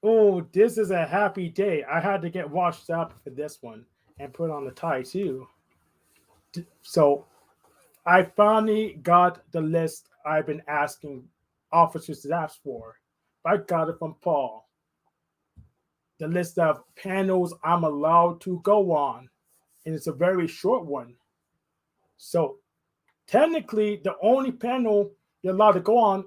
Oh, this is a happy day. I had to get washed up for this one and put on the tie too. So I finally got the list I've been asking officers to ask for. I got it from Paul. The list of panels I'm allowed to go on. And it's a very short one. So technically, the only panel you're allowed to go on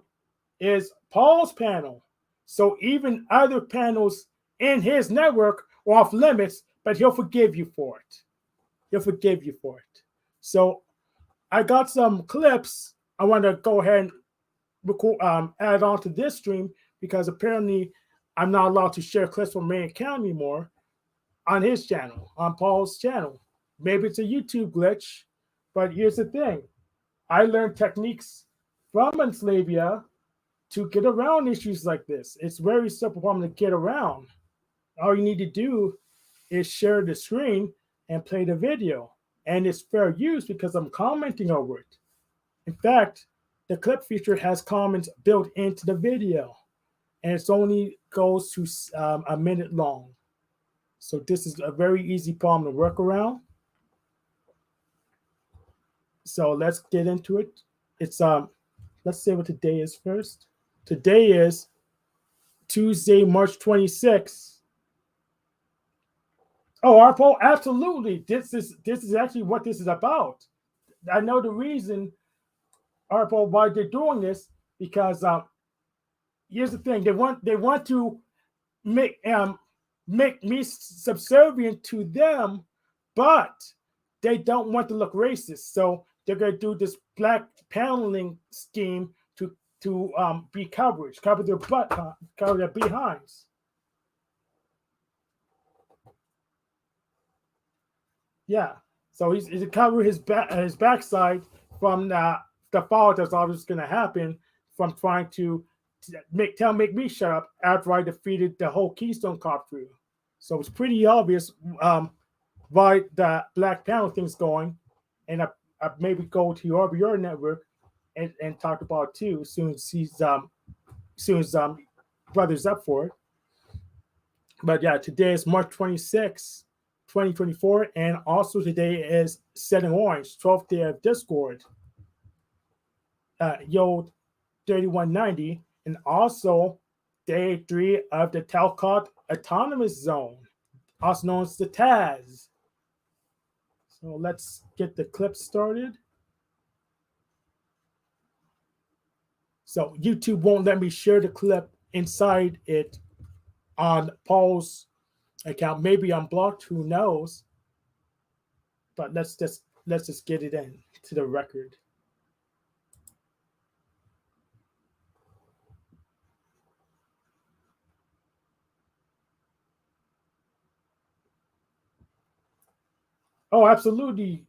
is Paul's panel. So even other panels in his network are off limits, but he'll forgive you for it. He'll forgive you for it. So I got some clips I want to go ahead and record, add on to this stream because apparently I'm not allowed to share clips from main account anymore on his channel, on Paul's channel. Maybe it's a YouTube glitch, but here's the thing. I learned techniques from Unslavia to get around issues like this. It's very simple problem to get around. All you need to do is share the screen and play the video. And it's fair use because I'm commenting over it. In fact, the clip feature has comments built into the video. And it's only goes to a minute long. So this is a very easy problem to work around. So let's get into it. It's let's say what today is first. Today is Tuesday, March 26th. Oh, Arpo, absolutely. This is actually what this is about. I know the reason, Arpo, why they're doing this because here's the thing: they want to make me subservient to them, but they don't want to look racist. So they're going to do this black paneling scheme to be coverage, cover their butt, cover their behinds. Yeah, so he's to cover his backside from the fall that's always going to happen from trying to make me shut up after I defeated the whole Keystone Kop Krew. So it's pretty obvious why the black panel thing's going, and I maybe go to your network and talk about it too as soon as brother's up for it. But yeah, today is March 26th, 2024, and also today is Setting Orange, 12th day of Discord. Yo 3190, and also day 3 of the Talcott Autonomous Zone, also known as the Taz. So let's get the clip started. So YouTube won't let me share the clip inside it on Paul's account. Maybe I'm blocked, who knows? But let's just get it in to the record. Oh, absolutely,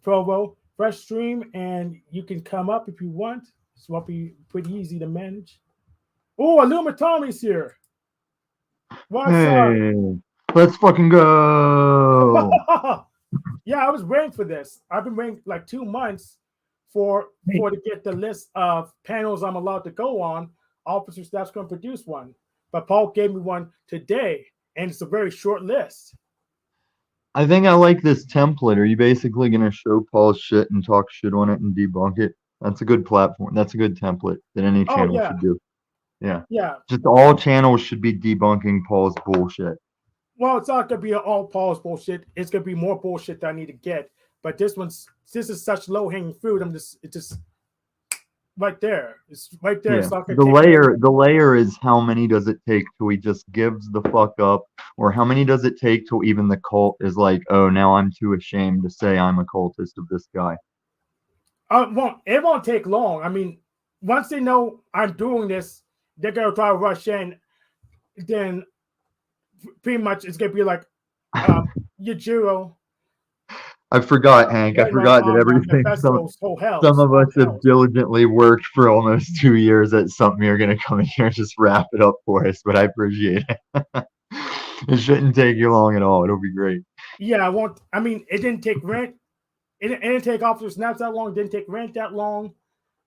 Provo. Fresh stream, and you can come up if you want. This won't be pretty easy to manage. Oh, Illuma Tommy's here. What's Hey, let's fucking go. Yeah, I was waiting for this. I've been waiting like 2 months for to get the list of panels I'm allowed to go on. Officer staff's going to produce one, but Paul gave me one today, and it's a very short list. I think I like this template. Are you basically going to show Paul's shit and talk shit on it and debunk it? That's a good platform. That's a good template that any channel should do. Yeah. Yeah. Just all channels should be debunking Paul's bullshit. Well, it's not going to be all Paul's bullshit. It's going to be more bullshit that I need to get. But this is such low hanging fruit. It's just right there. It's right there. Yeah. It's not the layer is how many does it take till he just gives the fuck up, or how many does it take till even the cult is like, oh, now I'm too ashamed to say I'm a cultist of this guy. It won't take long. I mean, once they know I'm doing this, they're gonna try to rush in. Then pretty much it's gonna be like Yajiro. I forgot, Hank. I forgot that everything. Some of us have diligently worked for almost 2 years at something. You're going to come in here and just wrap it up for us, but I appreciate it. It shouldn't take you long at all. It'll be great. Yeah, I won't. I mean, it didn't take rent. It didn't take Officer Snaps that long. It didn't take rent that long.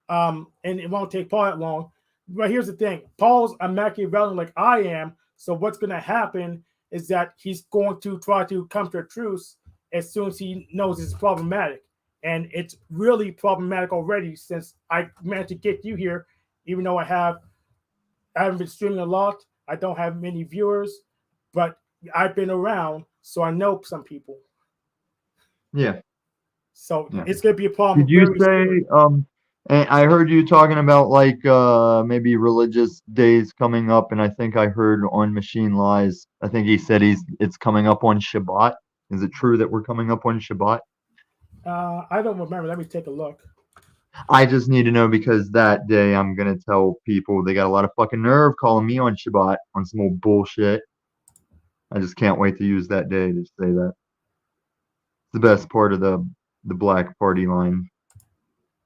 And it won't take Paul that long. But here's the thing: Paul's a Machiavellian like I am, So what's going to happen is that he's going to try to come to a truce as soon as he knows it's problematic. And it's really problematic already since I managed to get you here, even though I haven't been streaming a lot. I don't have many viewers, but I've been around, so I know some people. Yeah. So it's going to be a problem. Did you say, and I heard you talking about like maybe religious days coming up, and I think I heard on Machine Lies, I think he said it's coming up on Shabbat. Is it true that we're coming up on Shabbat? I don't remember. Let me take a look. I just need to know because that day I'm gonna tell people they got a lot of fucking nerve calling me on Shabbat on some old bullshit. I just can't wait to use that day to say that. It's the best part of the Black Party line.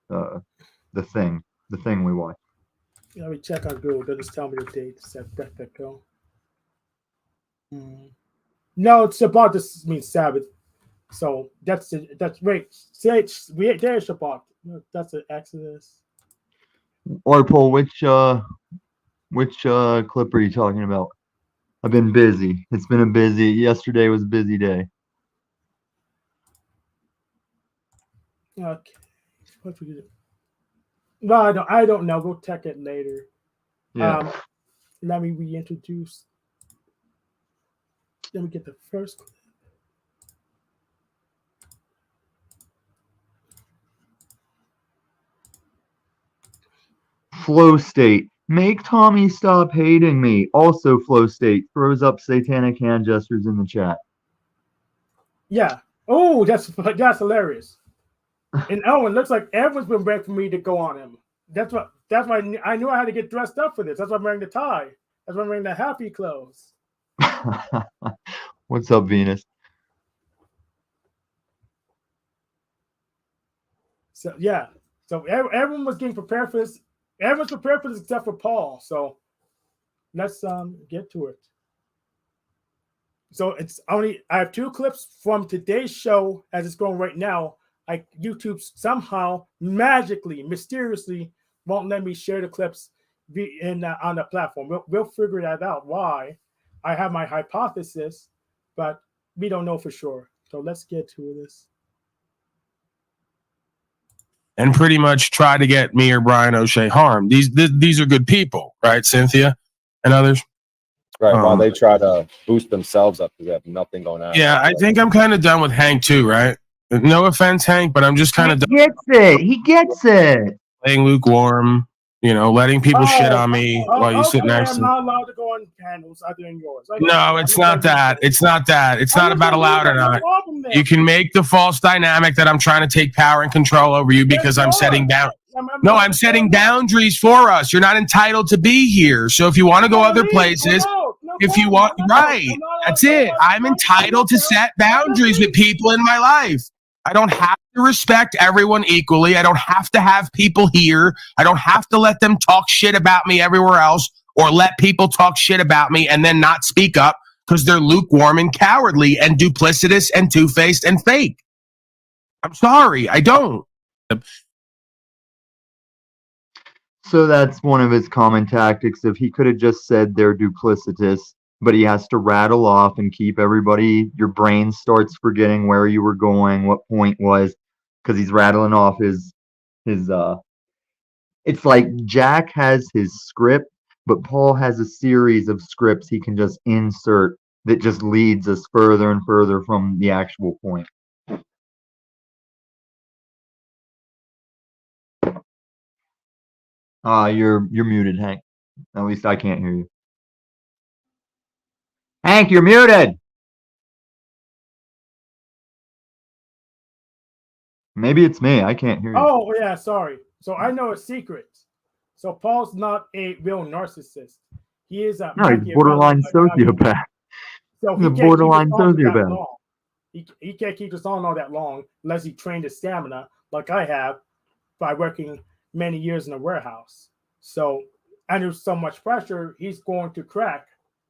The thing we watch. Let me check on Google. Does it tell me the date? That go. No, it's Shabbat. This means Sabbath. So that's wait. There's Shabbat. That's an Exodus. Or Paul, which clip are you talking about? I've been busy. It's been a busy. Yesterday was a busy day. Okay. What we do? No, I don't know. We'll check it later. Yeah. Let me reintroduce. Let me get the first clip. Flow State. Make Tommy stop hating me. Also, Flow State throws up satanic hand gestures in the chat. Yeah. Oh, that's hilarious. And Owen, looks like everyone's been ready for me to go on him. That's why I knew I had to get dressed up for this. That's why I'm wearing the tie. That's why I'm wearing the happy clothes. What's up, Venus? So yeah. So everyone was getting prepared for this. Everyone's prepared for this except for Paul. So let's get to it. So I have 2 clips from today's show as it's going right now. Like YouTube somehow magically, mysteriously won't let me share the clips on the platform. We'll figure that out. Why? I have my hypothesis, but we don't know for sure. So let's get to this. And pretty much try to get me or Bryan O'Shea harmed. These are good people, right, Cynthia and others? Right, while they try to boost themselves up because they have nothing going on. Yeah, I think I'm kind of done with Hank too, right? No offense, Hank, but I'm just kind of done. He gets it. Playing lukewarm, letting people shit on me while you sit next to me. I'm not allowed to go on panels other than yours. No, it's not that. It's not that. It's not about allowed or not. You can make the false dynamic that I'm trying to take power and control over you because I'm setting down. No, I'm setting boundaries for us. You're not entitled to be here. So if you want to go other places, if you want, right, that's it. I'm entitled to set boundaries with people in my life. I don't have to respect everyone equally. I don't have to have people here. I don't have to let them talk shit about me everywhere else or let people talk shit about me and then not speak up because they're lukewarm and cowardly and duplicitous and two-faced and fake. I'm sorry, I don't. So that's one of his common tactics. If he could have just said they're duplicitous, but he has to rattle off and keep everybody, your brain starts forgetting where you were going, what point was, because he's rattling off his it's like Jack has his script, but Paul has a series of scripts he can just insert that just leads us further and further from the actual point. You're muted, Hank. At least I can't hear you. Hank, you're muted. Maybe it's me. I can't hear you. Oh, yeah, sorry. So I know a secret. So Paul's not a real narcissist. He is a he's borderline sociopath. So he's a borderline sociopath. He can't keep us on all that long unless he trained his stamina like I have by working many years in a warehouse. So under so much pressure, he's going to crack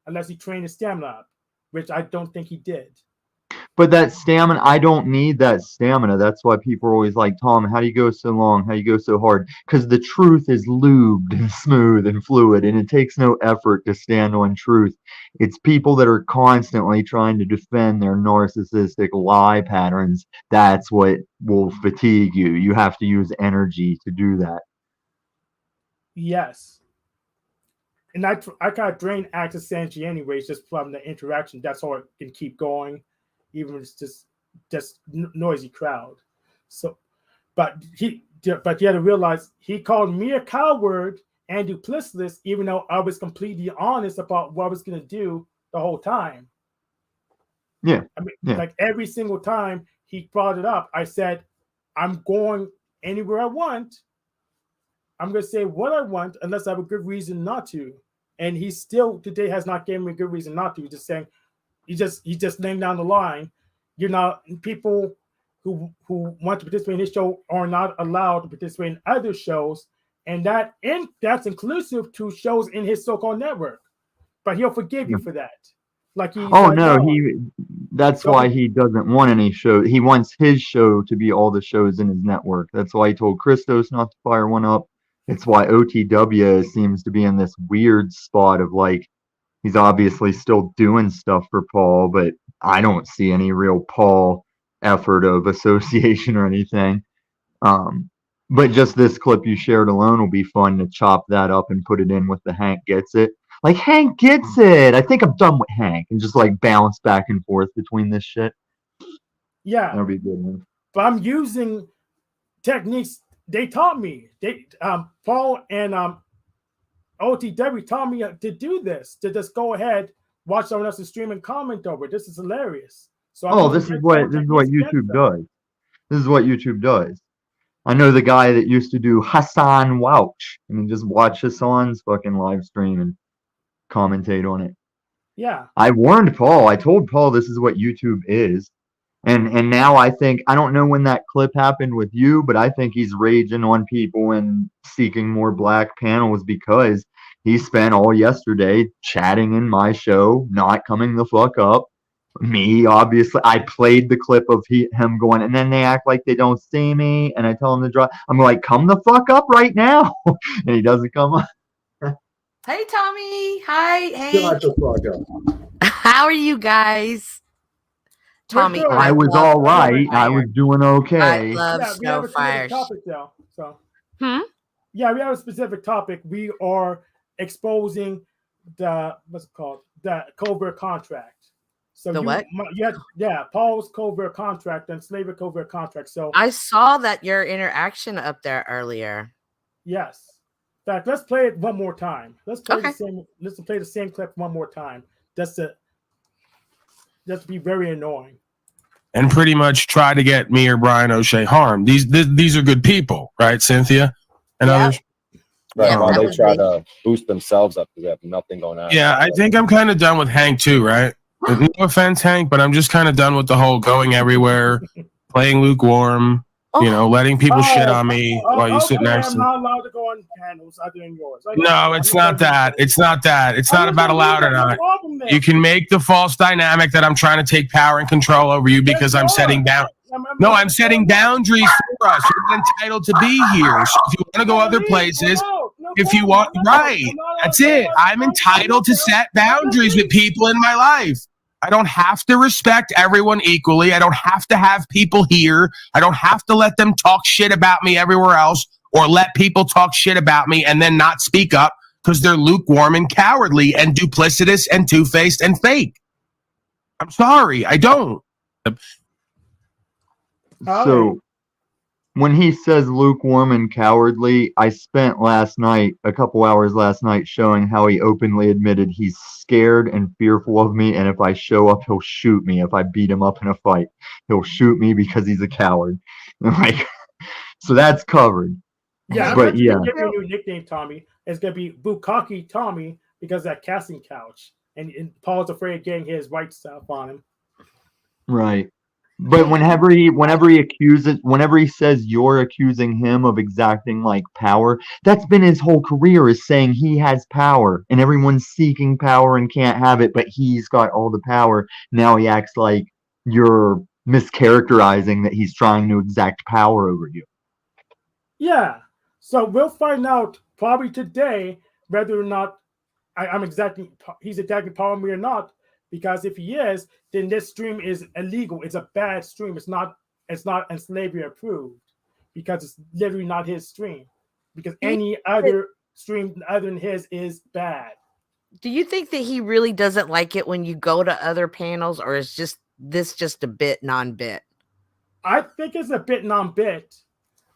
unless he trained his stamina up, which I don't think he did. But that stamina, I don't need that stamina. That's why people are always like, Tom, how do you go so long? How do you go so hard? Because the truth is lubed and smooth and fluid, and it takes no effort to stand on truth. It's people that are constantly trying to defend their narcissistic lie patterns. That's what will fatigue you. You have to use energy to do that. Yes. And I got drain access energy anyways, just from the interaction. That's all it can keep going, even if it's just noisy crowd. So, but you had to realize he called me a coward and duplicitous, even though I was completely honest about what I was going to do the whole time. Yeah. I mean, like every single time he brought it up, I said, I'm going anywhere I want. I'm going to say what I want unless I have a good reason not to. And he still today has not given me a good reason not to. He's just saying, he's just laying down the line. You're not, people who want to participate in his show are not allowed to participate in other shows. And that's inclusive to shows in his so-called network. But he'll forgive you for that. Like that's why he doesn't want any show. He wants his show to be all the shows in his network. That's why he told Christos not to fire one up. It's why OTW seems to be in this weird spot of like, he's obviously still doing stuff for Paul, but I don't see any real Paul effort of association or anything. But just this clip you shared alone will be fun to chop that up and put it in with the Hank Gets It. Like, Hank gets it. I think I'm done with Hank, and just like bounce back and forth between this shit. Yeah. That'll be a good one. But I'm using techniques they taught me. Paul and OTW taught me to do this, to just go ahead, watch someone else's stream and comment over it. This is hilarious. So this is what YouTube does. This is what YouTube does. I know the guy that used to do Hassan Wouch, and just watch Hassan's fucking live stream and commentate on it. Yeah. I warned Paul. I told Paul this is what YouTube is. And now I think, I don't know when that clip happened with you, but I think he's raging on people and seeking more black panels because he spent all yesterday chatting in my show, not coming the fuck up. Me, obviously, I played the clip of him going, and then they act like they don't see me, and I tell him to drop. I'm like, come the fuck up right now. And he doesn't come up. Hey, Tommy. Hi. Hey. How are you guys? Tommy, I was all right. I was doing okay. I love snow fires. Yeah, we have a specific topic. We are exposing the the covert contract. So what? Paul's covert contract and Unslavia Covert contract. So I saw that your interaction up there earlier. Yes. In fact, let's play it one more time. Let's play the same clip one more time. Just to be very annoying. And pretty much try to get me or Bryan O'Shea harmed. These are good people, right, Cynthia and others? Right, while they try to boost themselves up because they have nothing going on. Yeah, I think I'm kind of done with Hank too, right? No offense, Hank, but I'm just kind of done with the whole going everywhere, playing lukewarm, letting people shit on me while you sit next to me. I'm not allowed to go on panels other than yours. No, it's not that. It's not that. It's not about allowed or not. You can make the false dynamic that I'm trying to take power and control over you because I'm setting down. No, I'm setting boundaries for us. You're entitled to be here. So if you want to go other places, if you want, right, that's it. I'm entitled to set boundaries with people in my life. I don't have to respect everyone equally. I don't have to have people here. I don't have to let them talk shit about me everywhere else or let people talk shit about me and then not speak up because they're lukewarm and cowardly and duplicitous and two-faced and fake. I'm sorry. I don't. So when he says lukewarm and cowardly, I spent a couple hours last night showing how he openly admitted he's scared and fearful of me, and if I show up, he'll shoot me. If I beat him up in a fight, he'll shoot me because he's a coward. So that's covered. Yeah, but give you a new nickname, Tommy. It's gonna be Bukkake Tommy because of that casting couch, and Paul's afraid of getting his white stuff on him. Right. But whenever he says you're accusing him of exacting like power, that's been his whole career, is saying he has power and everyone's seeking power and can't have it, but he's got all the power. Now he acts like you're mischaracterizing that he's trying to exact power over you. Yeah. So we'll find out probably today whether or not he's attacking power me or not. Because if he is, then this stream is illegal. It's a bad stream. It's not Unslavia approved because it's literally not his stream. Because any other stream other than his is bad. Do you think that he really doesn't like it when you go to other panels, or is this just a bit non-bit? I think it's a bit non-bit.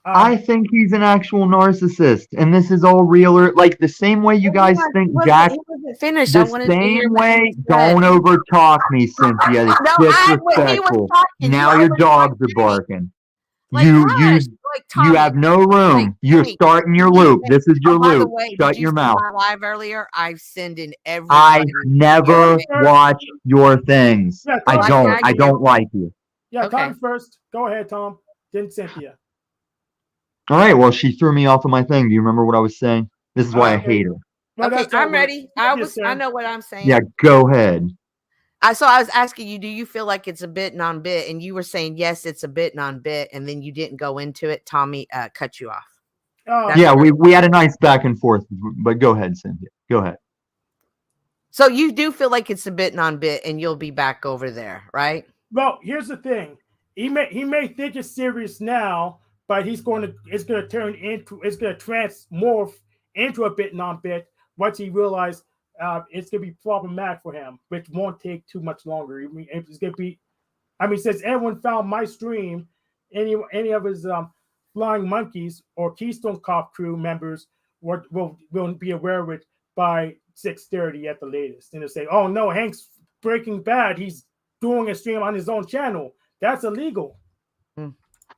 I think he's an actual narcissist, and this is all real. Like the same way you guys think Jack. Finished. The same way. Don't overtalk me, Cynthia. It's disrespectful. Now your dogs are barking. You have no room. You're starting your loop. This is your loop. Shut your mouth. Live earlier, I've sent in every. I never watch your things. Yeah, I don't. I don't like you. Yeah, Tom first. Go ahead, Tom. Then Cynthia. All right. Well, she threw me off of my thing. Do you remember what I was saying? This is why I hate her. Well, okay, I'm ready. I know what I'm saying. Yeah, go ahead. So I was asking you, do you feel like it's a bit non-bit? And you were saying, yes, it's a bit non-bit. And then you didn't go into it. Tommy cut you off. Yeah, we had a nice back and forth, but go ahead, Cynthia. Go ahead. So you do feel like it's a bit non-bit and you'll be back over there, right? Well, here's the thing. He may think it's serious now, but it's going to transmorph into a bit non-bit once he realizes it's going to be problematic for him, which won't take too much longer. It's going to be, since everyone found my stream, any of his Flying Monkeys or Keystone Kop Krew members will be aware of it by 6:30 at the latest. And they'll say, oh no, Hank's Breaking Bad. He's doing a stream on his own channel. That's illegal.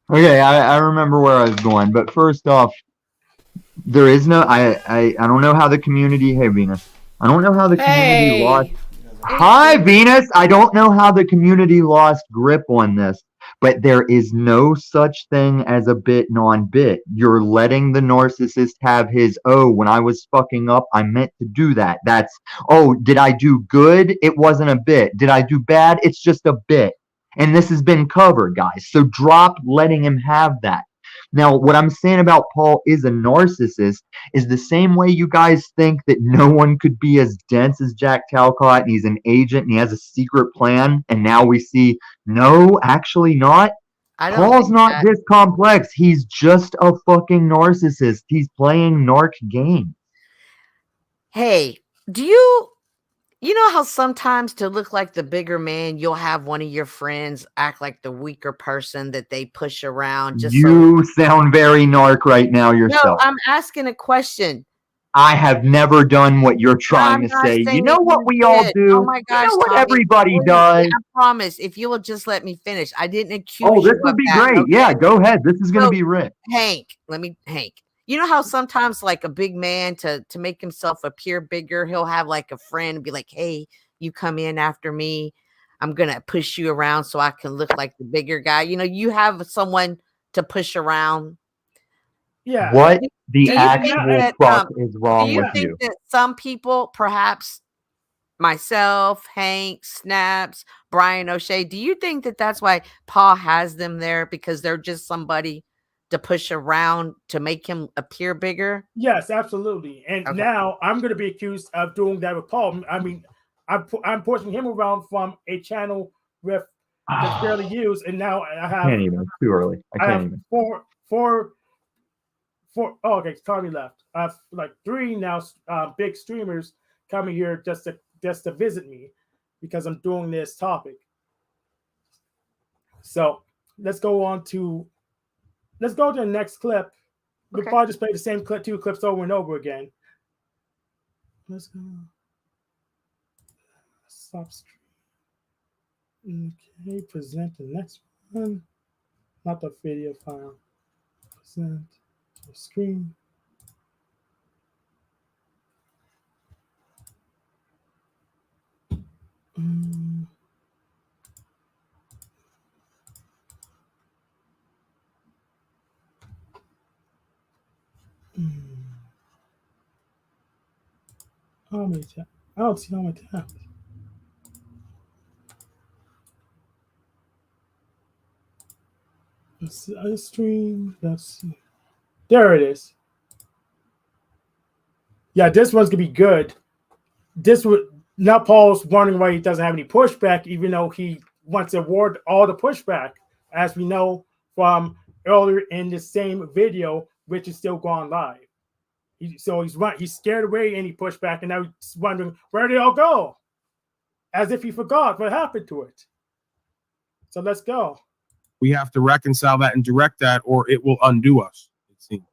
Okay, I remember where I was going, but first off, there is no, I don't know how the community, hey Venus, I don't know how the community lost, hi Venus, I don't know how the community lost grip on this, but there is no such thing as a bit non-bit. You're letting the narcissist have his, oh, when I was fucking up, I meant to do that. That's, oh, did I do good? It wasn't a bit. Did I do bad? It's just a bit. And this has been covered, guys. So drop letting him have that. Now, what I'm saying about Paul is a narcissist is the same way you guys think that no one could be as dense as Jack Talcott and he's an agent and he has a secret plan. And now we see, no, actually not. Paul's not this complex. He's just a fucking narcissist. He's playing narc games. Hey, you know how sometimes to look like the bigger man, you'll have one of your friends act like the weaker person that they push around. You sound very narc right now yourself. No, I'm asking a question. I have never done what you're trying to say. You know what we all do? Oh my gosh, you know what Tommy, everybody does? I promise. If you will just let me finish. I didn't accuse you. Oh, this would be great. Okay? Yeah, go ahead. This is going to be rich. Hank. You know how sometimes like a big man to make himself appear bigger, he'll have like a friend be like, hey, you come in after me. I'm going to push you around so I can look like the bigger guy. You know, you have someone to push around. Yeah. What the actual fuck is wrong with you? Do you think that some people, perhaps myself, Hank, Snaps, Bryan O'Shea, do you think that that's why Paul has them there because they're just somebody to push around to make him appear bigger? Yes, absolutely. And now I'm going to be accused of doing that with Paul. I'm pushing him around from a channel with that's barely used, and now I have. Can't even. It's too early. I can't even. Four. Oh, okay, Tommy left. I have like 3 now big streamers coming here just to visit me because I'm doing this topic. So let's go to the next clip. We'll probably just play the same 2 clips over and over again. Let's go. Stop stream. Okay, present the next one. Not the video file. Present the screen. How many tabs? I don't see how many tabs. Stream. Let's see. There it is. Yeah, this one's gonna be good. This would now Paul's wondering why he doesn't have any pushback, even though he wants to award all the pushback, as we know from earlier in the same video, which is still going live. He's scared away any pushback, and now he's wondering where they all go, as if he forgot what happened to it. So let's go. We have to reconcile that and direct that, or it will undo us. It seems.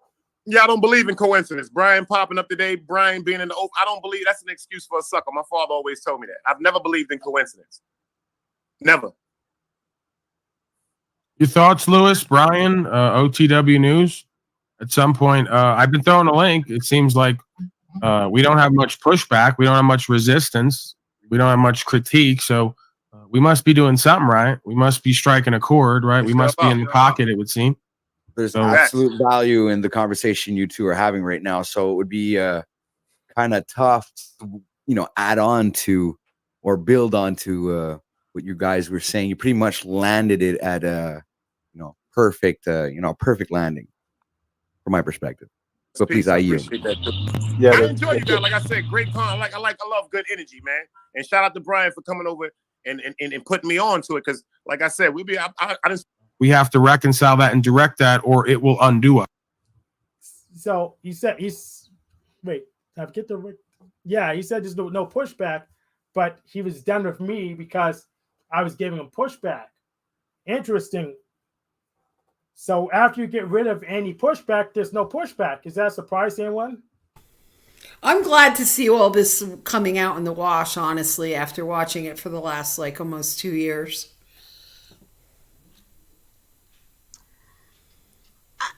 Yeah, I don't believe in coincidence. Bryan popping up today, Bryan being in the open. I don't believe that's an excuse for a sucker. My father always told me that. I've never believed in coincidence. Never. Your thoughts, Lewis, Bryan, OTW News? At some point, I've been throwing a link. It seems like we don't have much pushback. We don't have much resistance. We don't have much critique. So we must be doing something right. We must be striking a chord, right? We must be in the pocket, it would seem. There's absolute value in the conversation you two are having right now. So it would be kind of tough to, add on to or build on to what you guys were saying. You pretty much landed it at a, perfect landing from my perspective. So please, I yield. Yeah, I enjoy you guys. Like I said, great con. I love good energy, man. And shout out to Bryan for coming over and putting me on to it. Because, like I said, we have to reconcile that and direct that, or it will undo us. So he said he said there's no pushback, but he was done with me because I was giving him pushback. Interesting. So after you get rid of any pushback, there's no pushback. Is that a surprise to anyone? I'm glad to see all this coming out in the wash, honestly, after watching it for the last almost 2 years.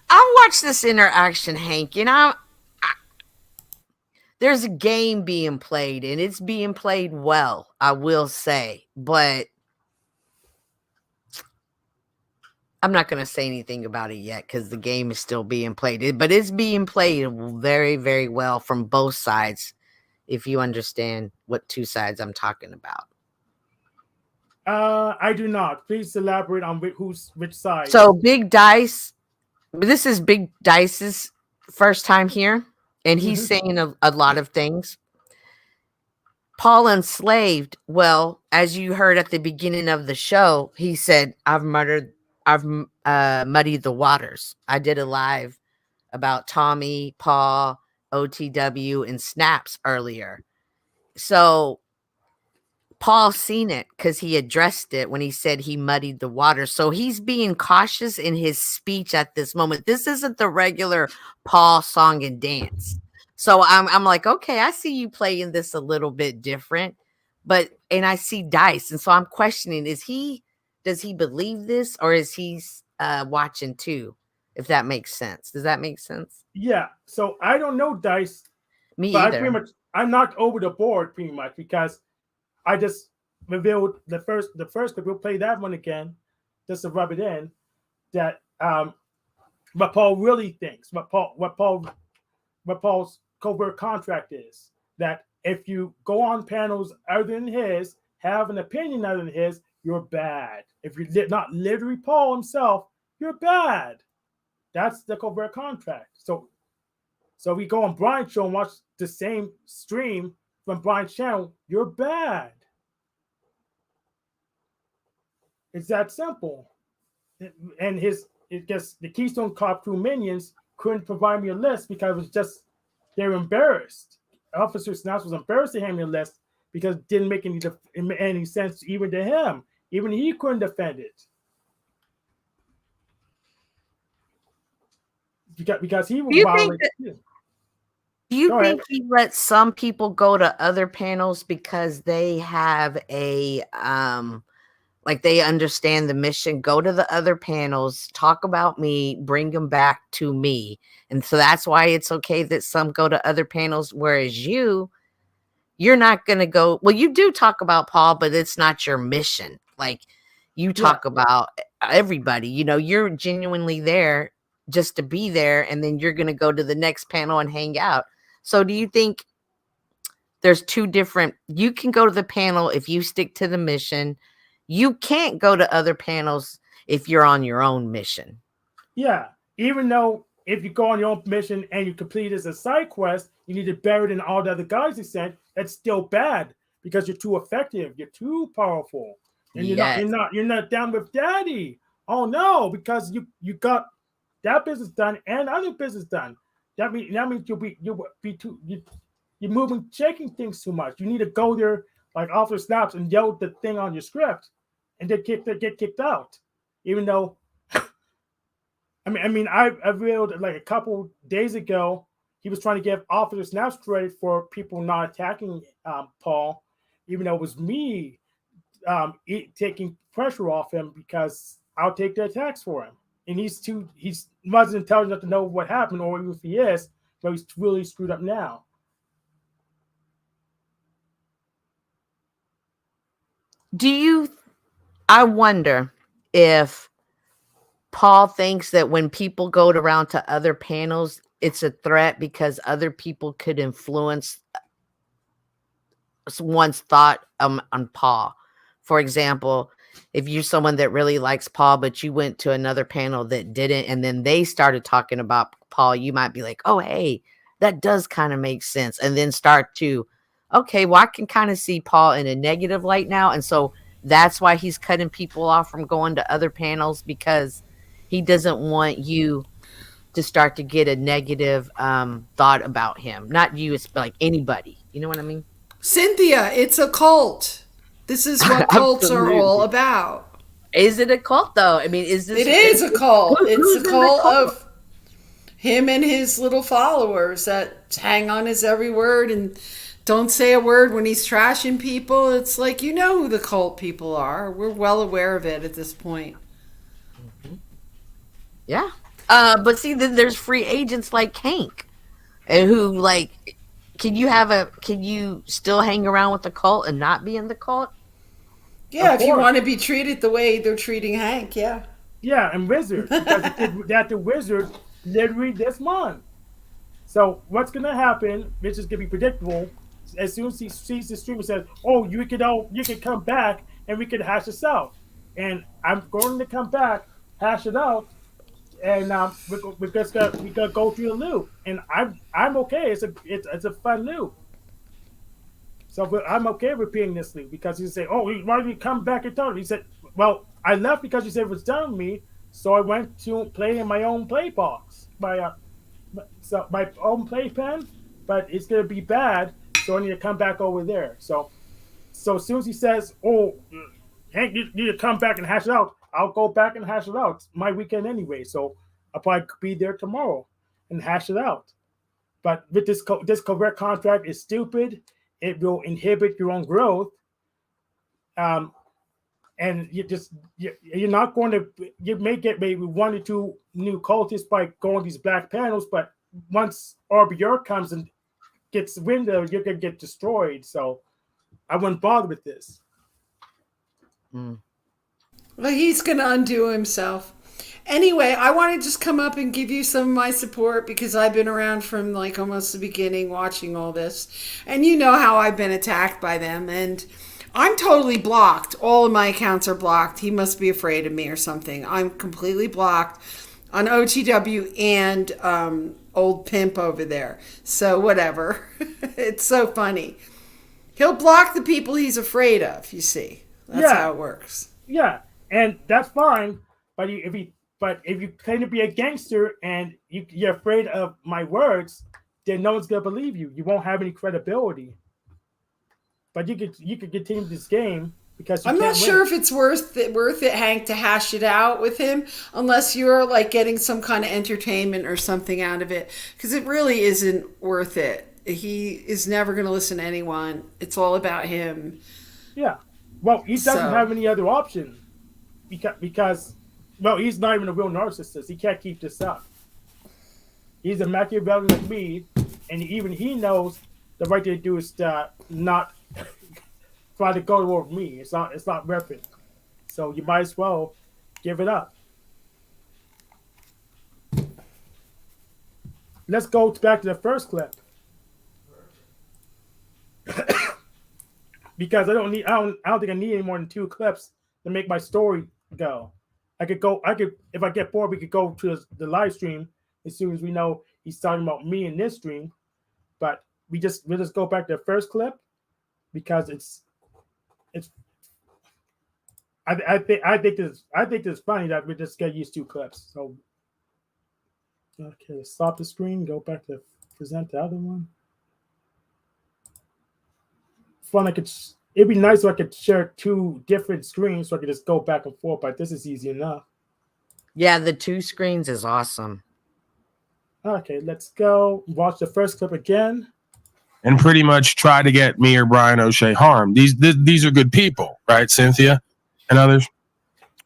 I watched this interaction, Hank, there's a game being played, and it's being played well, I will say, but I'm not going to say anything about it yet because the game is still being played, but it's being played very, very well from both sides, if you understand what two sides I'm talking about. I do not. Please elaborate on which side. So Big Dice, this is Big Dice's first time here, and he's saying a lot of things. Paul Unslaved, well, as you heard at the beginning of the show, he said, I've muddied the waters. I did a live about Tommy, Paul, OTW, and Snaps earlier. So Paul seen it because he addressed it when he said he muddied the water. So he's being cautious in his speech at this moment. This isn't the regular Paul song and dance. So I'm like, okay, I see you playing this a little bit different, and I see Dice. And so I'm questioning, does he believe this, or is he watching too? If that makes sense. Does that make sense? Yeah. So I don't know Dice. Me either. I'm knocked over the board pretty much because I just revealed the first clip. We'll play that one again just to rub it in. That what Paul really thinks, what Paul's covert contract is. That if you go on panels other than his, have an opinion other than his, you're bad. If you're not literally Paul himself, you're bad. That's the covert contract. So we go on Bryan's show and watch the same stream from Bryan's channel, you're bad. It's that simple. And the Keystone Kop Krew minions couldn't provide me a list because it was just, they were embarrassed. Officer Snaps was embarrassed to hand me a list because it didn't make any sense even to him. Even he couldn't defend it. Because he was violent. Do you think he lets some people go to other panels because they have a they understand the mission, go to the other panels, talk about me, bring them back to me. And so that's why it's okay that some go to other panels, whereas you're not going to go. Well, you do talk about Paul, but it's not your mission. Like you talk about everybody, you're genuinely there just to be there. And then you're going to go to the next panel and hang out. So do you think there's two different, you can go to the panel if you stick to the mission. You can't go to other panels if you're on your own mission. Yeah, even though if you go on your own mission and you complete it as a side quest, you need to bury it in all the other guys you sent. That's still bad because you're too effective. You're too powerful, and you're not down with Daddy. Oh no, because you got that business done and other business done. That means you'll be too you're moving, checking things too much. You need to go there like Officer Snaps and yell the thing on your script, and then get kicked out, even though. I revealed like a couple days ago, he was trying to give Officer Snaps credit for people not attacking Paul, even though it was me taking pressure off him because I'll take the attacks for him. And he's wasn't intelligent enough to know what happened, or if he is, but he's really screwed up now. I wonder if Paul thinks that when people go around to other panels, it's a threat because other people could influence one's thought on Paul. For example, if you're someone that really likes Paul, but you went to another panel that didn't, and then they started talking about Paul, you might be like, oh, hey, that does kind of make sense. And then start to, okay, well, I can kind of see Paul in a negative light now. And so that's why he's cutting people off from going to other panels, because he doesn't want you to start to get a negative thought about him. Not you, it's like anybody. You know what I mean? Cynthia, it's a cult. This is what cults are all about. Is it a cult, though? I mean, is this? It is a cult. It's a cult of him and his little followers that hang on his every word and don't say a word when he's trashing people. It's like, you know who the cult people are. We're well aware of it at this point. Yeah. But see, then there's free agents like Hank, and who like, can you still hang around with the cult and not be in the cult? Yeah, if you want to be treated the way they're treating Hank, yeah. Yeah, and Wizard, because that the Wizard literally this month. So what's gonna happen, which is gonna be predictable, as soon as he sees the stream and says, oh, you can come back and we can hash this out. And I'm going to come back, hash it out, and we're gonna go through the loop, and I'm okay. It's a fun loop. So I'm okay repeating this loop because he said, "Oh, why did you come back and tell me?" He said, "Well, I left because you said it was done with me, so I went to play in my own play box, my own playpen, but it's gonna be bad, so I need to come back over there." So as soon as he says, "Oh, Hank, you need to come back and hash it out," I'll go back and hash it out. It's my weekend anyway, so I'll probably be there tomorrow and hash it out. But with this covert contract is stupid. It will inhibit your own growth, and you're not going to. You may get maybe 1 or 2 new cultists by going these black panels, but once RBR comes and gets wind of it, you're gonna get destroyed. So I wouldn't bother with this. Well, he's gonna undo himself. Anyway, I want to just come up and give you some of my support because I've been around from like almost the beginning watching all this. And you know how I've been attacked by them. And I'm totally blocked. All of my accounts are blocked. He must be afraid of me or something. I'm completely blocked on OTW and old pimp over there. So whatever. It's so funny. He'll block the people he's afraid of, you see. That's how it works. Yeah, and that's fine. But if you claim to be a gangster and you're afraid of my words, then no one's gonna believe you. You won't have any credibility. But you could continue this game because I'm not sure if it's worth it, Hank, to hash it out with him, unless you're like getting some kind of entertainment or something out of it, because it really isn't worth it. He is never going to listen to anyone. It's all about him. Yeah. Well, he doesn't have any other option because. Well, he's not even a real narcissist. He can't keep this up. He's a Machiavellian like me, and even he knows the right thing to do is to not try to go over me. It's not worth it. So you might as well give it up. Let's go back to the first clip. Because I don't think I need any more than 2 clips to make my story go. I could if I get bored, we could go to the live stream as soon as we know he's talking about me in this stream. But we'll just go back to the first clip because it's I think it's funny that we just get used to clips. So okay, stop the screen, go back to present the other one. Fun, it'd be nice if I could share 2 different screens so I could just go back and forth, but this is easy enough. Yeah, the 2 screens is awesome. Okay, let's go watch the first clip again. And pretty much try to get me or Bryan O'Shea harmed. These are good people, right, Cynthia and others?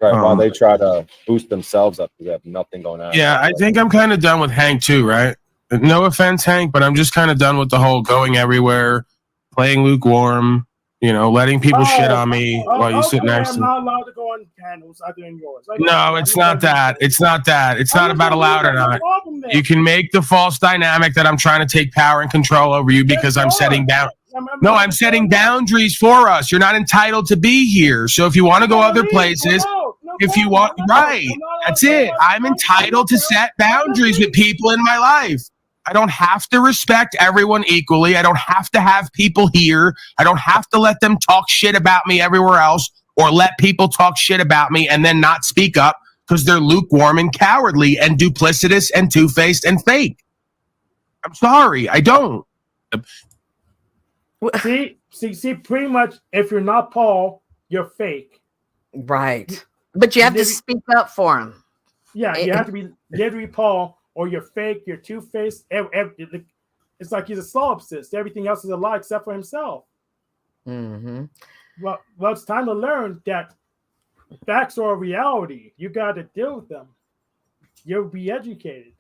Right, while they try to boost themselves up because they have nothing going on. Yeah, I think I'm kind of done with Hank too, right? No offense, Hank, but I'm just kind of done with the whole going everywhere, playing lukewarm, letting people shit on me while you sit next to me. I'm not allowed to go on panels other than yours. No, it's not that. It's not that. It's not about allowed or not. You can make the false dynamic that I'm trying to take power and control over you because I'm setting down. No, I'm setting boundaries for us. You're not entitled to be here. So if you want to go other places, if you want, right, that's it. I'm entitled to set boundaries with people in my life. I don't have to respect everyone equally. I don't have to have people here. I don't have to let them talk shit about me everywhere else or let people talk shit about me and then not speak up because they're lukewarm and cowardly and duplicitous and two-faced and fake. I'm sorry, I don't. See, pretty much if you're not Paul, you're fake. Right. But you have to speak up for him. Yeah, you have to be Paul, or you're fake, you're two-faced. It's like he's a solipsist. Everything else is a lie except for himself. Mm-hmm. Well, it's time to learn that facts are a reality. You got to deal with them. You'll be educated.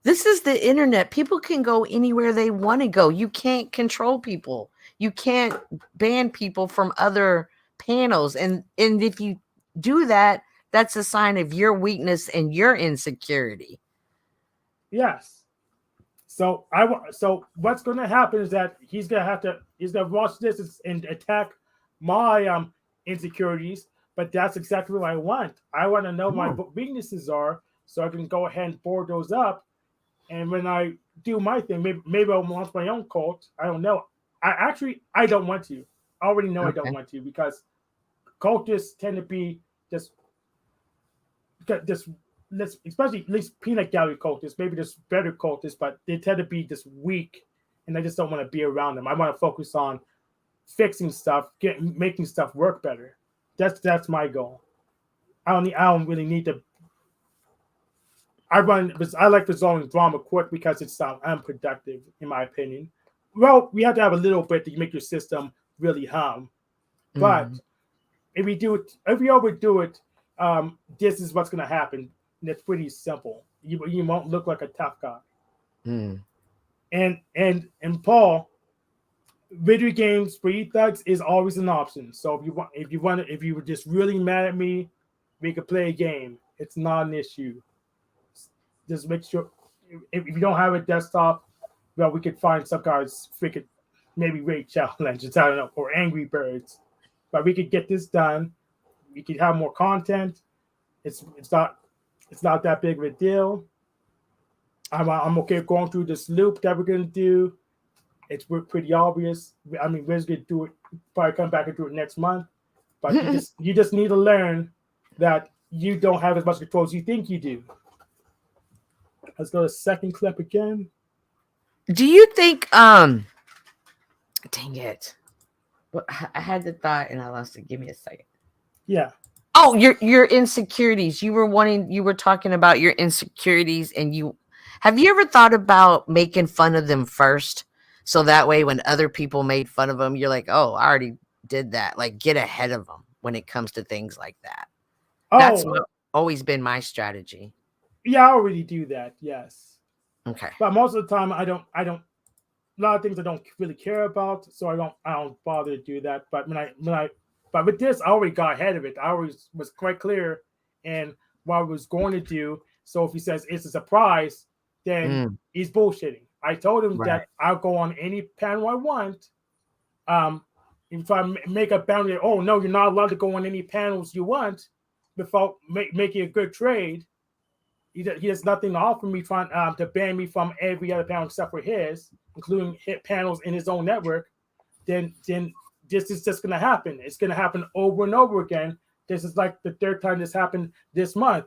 This is the internet. People can go anywhere they want to go. You can't control people. You can't ban people from other panels. And if you do that, that's a sign of your weakness and your insecurity. Yes. So what's going to happen is that he's going to watch this and attack my insecurities, but that's exactly what I want. I want to know what my weaknesses are so I can go ahead and board those up. And when I do my thing, maybe I'll launch my own cult. I don't know. I don't want to. I already know I don't want to because cultists tend to be just especially at least peanut gallery cultists, maybe just better cultists, but they tend to be just weak, and I just don't want to be around them. I want to focus on fixing stuff, making stuff work better. That's my goal. I don't really need to. I like resolving drama quick because it's unproductive, in my opinion. Well, we have to have a little bit to make your system really hum. But if we overdo it, this is what's going to happen. And it's pretty simple. You won't look like a tough guy. And Paul, video games for e-thugs is always an option. So if you were just really mad at me, we could play a game. It's not an issue. Just make sure if you don't have a desktop, well, we could find some guys freaking maybe raid challenges, I don't know, or Angry Birds. But we could get this done. We could have more content. It's not that big of a deal. I'm okay with going through this loop that we're gonna do. It's pretty obvious. I mean, we're gonna do it. Probably come back and do it next month. But you just need to learn that you don't have as much control as you think you do. Let's go to the second clip again. Do you think dang it. Well, I had the thought and I lost it. Give me a second. Yeah. Oh, your insecurities. You were talking about your insecurities, and have you ever thought about making fun of them first? So that way when other people made fun of them, you're like, oh, I already did that. Like, get ahead of them when it comes to things like that. That's always been my strategy. Yeah, I already do that. Yes. Okay. But most of the time, I don't. A lot of things I don't really care about, so I don't bother to do that. But but with this, I already got ahead of it. I always was quite clear in what I was going to do. So if he says it's a surprise, then he's bullshitting. I told him that I'll go on any panel I want. If I make a boundary, oh no, you're not allowed to go on any panels you want. without making a good trade, he has nothing to offer me to ban me from every other panel except for his, including hit panels in his own network, then this is just going to happen. It's going to happen over and over again. This is like the third time this happened this month.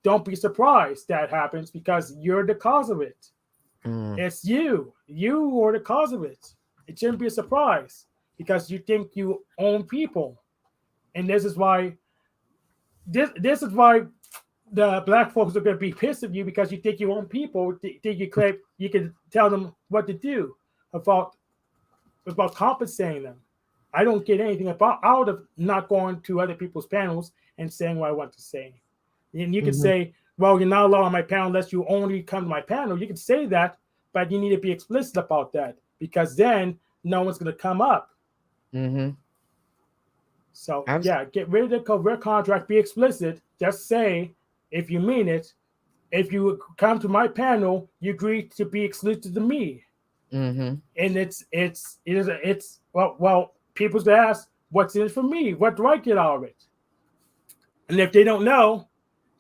Don't be surprised that happens because you're the cause of it. It's you. You are the cause of it. It shouldn't be a surprise because you think you own people. And this is why this is why the black folks are going to be pissed at you because you think you own people. Think you can tell them what to do without compensating them. I don't get anything out of not going to other people's panels and saying what I want to say. And you can say, well, you're not allowed on my panel unless you only come to my panel. You can say that, but you need to be explicit about that because then no one's going to come up. So, yeah, get rid of the covert contract. Be explicit. Just say, if you mean it, if you come to my panel, you agree to be exclusive to me. And it's well, people's ask, what's in it for me? What do I get out of it? And if they don't know,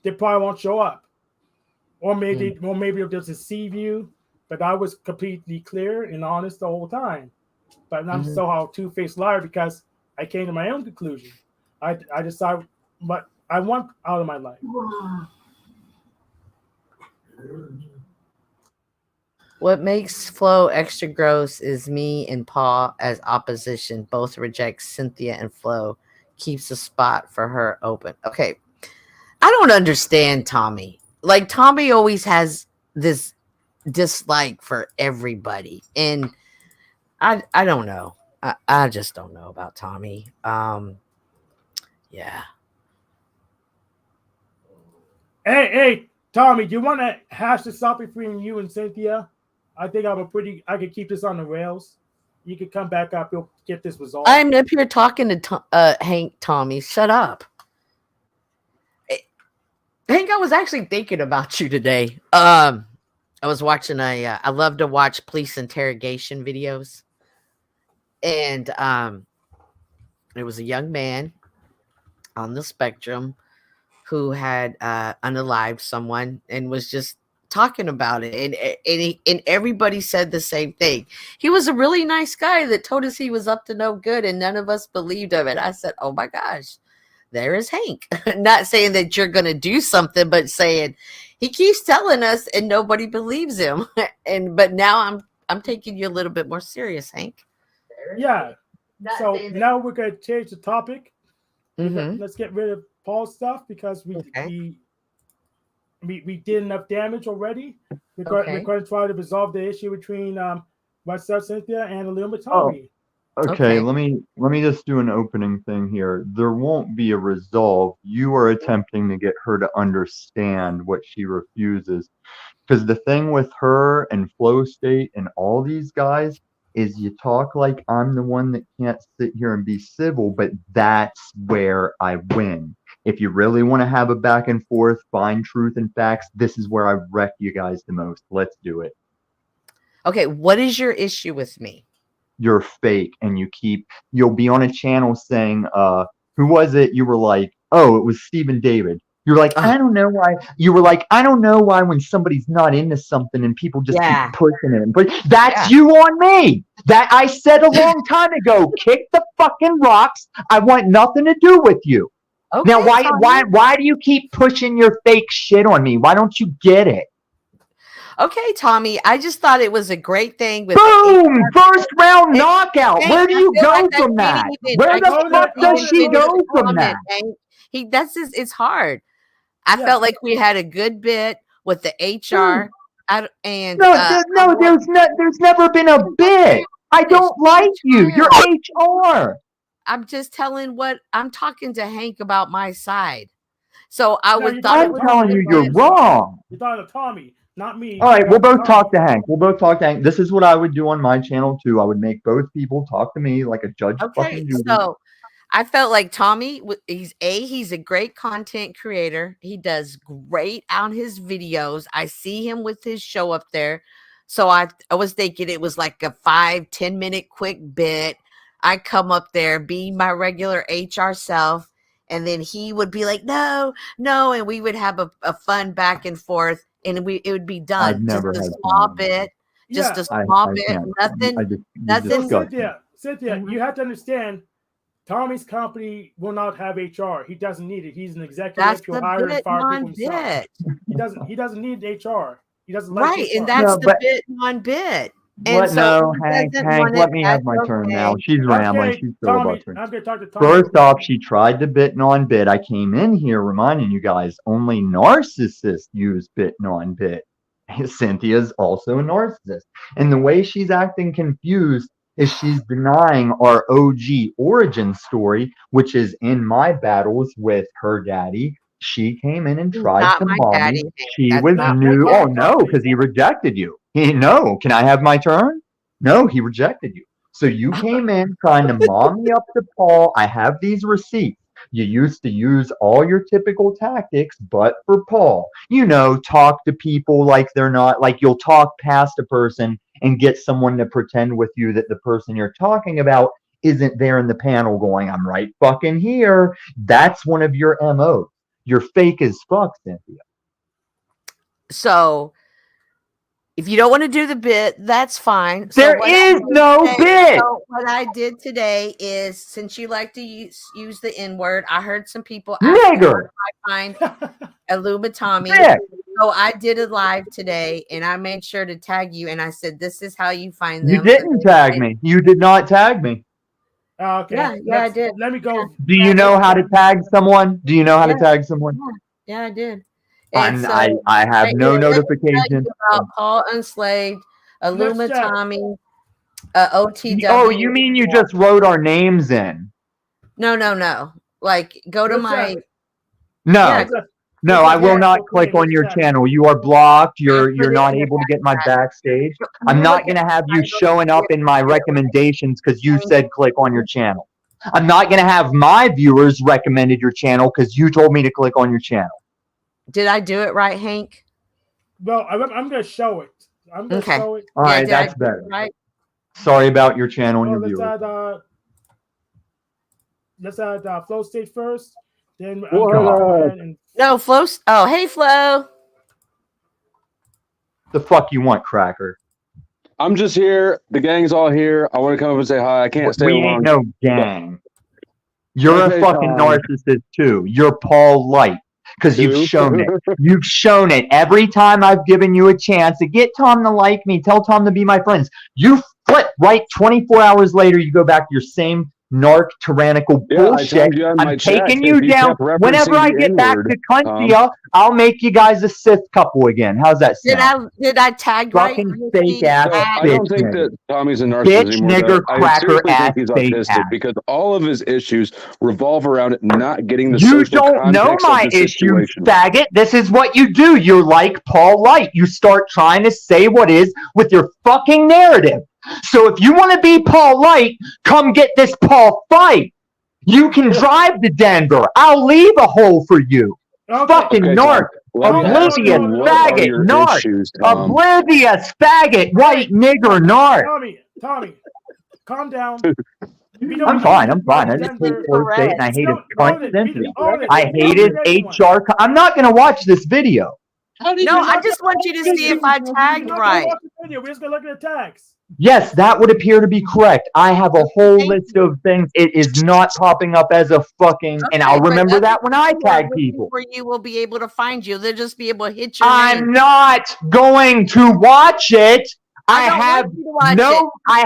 they probably won't show up. Or maybe they'll just deceive you. But I was completely clear and honest the whole time. But I'm somehow a two-faced liar because I came to my own conclusion. I decided what I want out of my life. What makes Flo extra gross is me and Paul as opposition. Both reject Cynthia and Flo. Keeps a spot for her open. Okay. I don't understand Tommy. Like, Tommy always has this dislike for everybody. And I don't know. I just don't know about Tommy. Yeah. Hey, Tommy, do you want to hash this up between you and Cynthia? I think I could keep this on the rails. You could come back up. You'll get this resolved. I'm up here talking to Hank. Tommy, shut up. Hank, I was actually thinking about you today. I was watching I love to watch police interrogation videos. And it was a young man on the spectrum who had unalived someone and was just talking about it. And everybody said the same thing. He was a really nice guy that told us he was up to no good, and none of us believed of it. I said, oh my gosh, there is Hank. Not saying that you're going to do something, but saying he keeps telling us and nobody believes him. But now I'm taking you a little bit more serious, Hank. Yeah. So now we're going to change the topic. Let's get rid of Paul's stuff because we did enough damage already. We're going to try to resolve the issue between what's up, Cynthia, and Illuminati. Okay, let me just do an opening thing here. There won't be a resolve. You are attempting to get her to understand what she refuses. Because the thing with her and Flow State and all these guys is you talk like I'm the one that can't sit here and be civil, but that's where I win. If you really want to have a back and forth, find truth and facts, this is where I wreck you guys the most. Let's do it. Okay, what is your issue with me? You're fake, and you'll be on a channel saying, who was it? You were like, oh, it was Stephen David. You're like, I don't know why. You were like, I don't know why when somebody's not into something and people just keep pushing it. But that's you on me. That I said a long time ago, kick the fucking rocks. I want nothing to do with you. Okay, now, why do you keep pushing your fake shit on me? Why don't you get it? Okay, Tommy, I just thought it was a great thing. With boom! First round knockout. Where do you go from that? Where the fuck does she go from that? It's hard. I felt like we had a good bit with the HR. There's never been a bit. I don't like you. You're HR. I'm just telling I'm talking to Hank about my side. So I'm telling you, you're wrong. You're talking to Tommy, not me. All right, we'll both talk to Hank. This is what I would do on my channel too. I would make both people talk to me like a judge. Okay, so I felt like Tommy, he's a great content creator. He does great on his videos. I see him with his show up there. So I was thinking it was like a 5-10 minute quick bit. I come up there, be my regular HR self, and then he would be like, no, and we would have a fun back and forth, and it would be done. I've never just a had small fun. bit, just a I small bit, can't. nothing. Cynthia, you have to understand. Tommy's company will not have HR. He doesn't need it. He's an executive. He'll hire and fire people himself. He doesn't need HR. He doesn't like right, HR. and that's the bit on bit. Hank, let me have my turn now. She's rambling. She's filibustering. I'm going to talk to Tommy. First off, she tried to bit on bit. I came in here reminding you guys only narcissists use bit on bit. Cynthia's also a narcissist. And the way she's acting confused is she's denying our OG origin story, which is in my battles with her daddy. She came in and tried to mom me. She was new. Oh, no, because he rejected you. No, can I have my turn? No, he rejected you. So you came in trying to mom me up to Paul. I have these receipts. You used to use all your typical tactics, but for Paul, talk to people like they're not, like you'll talk past a person and get someone to pretend with you that the person you're talking about isn't there in the panel going, I'm right fucking here. That's one of your MOs. You're fake as fuck, Cynthia. So if you don't want to do the bit, that's fine. There is no bit. So what I did today is, since you like to use the N word, I heard some people ask where I find Illumitami. So I did a live today, and I made sure to tag you, and I said, this is how you find them. You didn't tag me. You did not tag me. Okay. Yeah, I did. Let me go. Do you know how to tag someone? Do you know how to tag someone? Yeah, I did. I have no notification. About Paul Unslaved, Illumitami, OTW. Oh, you mean you just wrote our names in? No. Like, go to my. No, I will not click on your channel. You are blocked. You're not able to get my backstage. I'm not going to have you showing up in my recommendations because you said click on your channel. I'm not going to have my viewers recommended your channel because you told me to click on your channel. Did I do it right, Hank? Well, I'm going to show it. I'm going to show it. All right, that's better. Right? Sorry about your channel and your viewers. Let's add Flow State first. Then no, Flo. Oh, hey, Flo. The fuck you want, Cracker? I'm just here. The gang's all here. I want to come up and say hi. I can't stay long. We ain't no gang. You're a fucking narcissist too. You're Paul Light. Because you've shown it. You've shown it. Every time I've given you a chance to get Tom to like me, tell Tom to be my friends, you flip right 24 hours later, you go back to your same narc tyrannical bullshit. I'm taking you down. Whenever I get back to Cuntia, I'll make you guys a Sith couple again. How's that sound? Did I tag fucking fake ass I don't think that Tommy's a narcissist bitch anymore. Nigger cracker ass he's fake autistic ass. because all of his issues revolve around not getting the you social don't know my issues, situation. faggot. This is what you do. You're like Paul Light. You start trying to say what is with your fucking narrative. So if you want to be Paul Light, come get this Paul fight. You can drive to Denver. I'll leave a hole for you. Fucking narc. Oblivious faggot narc. Oblivious faggot white nigger narc. Tommy, calm down. I'm fine. I just hate Flow State and I hate his cunt Cynthia. I hate his HR. I'm not going to watch this video. No, I just want you to see if I tagged right. We're just going to look at the tags. Yes, that would appear to be correct. I have a whole list of things. It is not popping up as a fucking, and I'll remember that when I tag people. Where you will be able to find you. They'll just be able to hit your I'm name. not going to watch it. I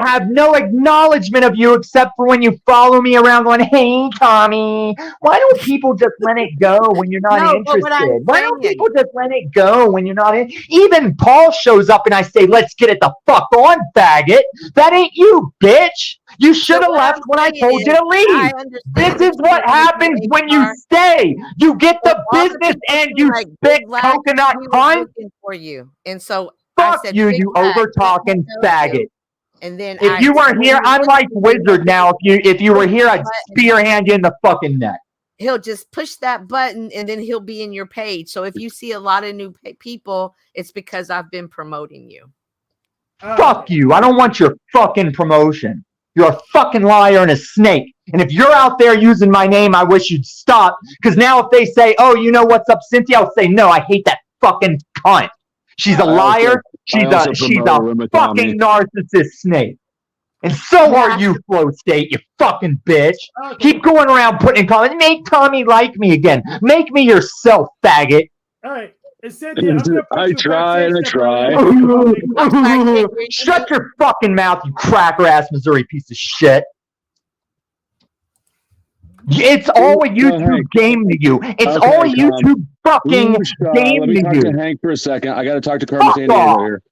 have no acknowledgement of you except for when you follow me around going, hey, Tommy, why don't people just let it go when you're not interested? Why don't people just let it go when you're not in? Even Paul shows up and I say, let's get it the fuck on, faggot. That ain't you, bitch. You should have left when I told you to leave. This is what happens when you stay. You get the business and you spit coconut punch. For you. And so fuck you, you over-talking faggot. And then if you weren't here, I'm like Wizard now. If you were here, I'd spearhand you in the fucking neck. He'll just push that button and then he'll be in your page. So if you see a lot of new people, it's because I've been promoting you. Fuck you. I don't want your fucking promotion. You're a fucking liar and a snake. And if you're out there using my name, I wish you'd stop. Because now if they say, oh, you know what's up, Cynthia, I'll say, no, I hate that fucking cunt. She's a liar. She's a fucking narcissist snake. And so are you, Flow State, you fucking bitch. Keep going around putting in comments. Make Tommy like me again. Make me yourself, faggot. All right. Cynthia, I try. Shut your fucking mouth, you cracker-ass Missouri piece of shit. It's all a YouTube game to you. It's all a YouTube fucking game to you. Let me talk to Hank for a second. I got to talk to Carmen Sandiego here.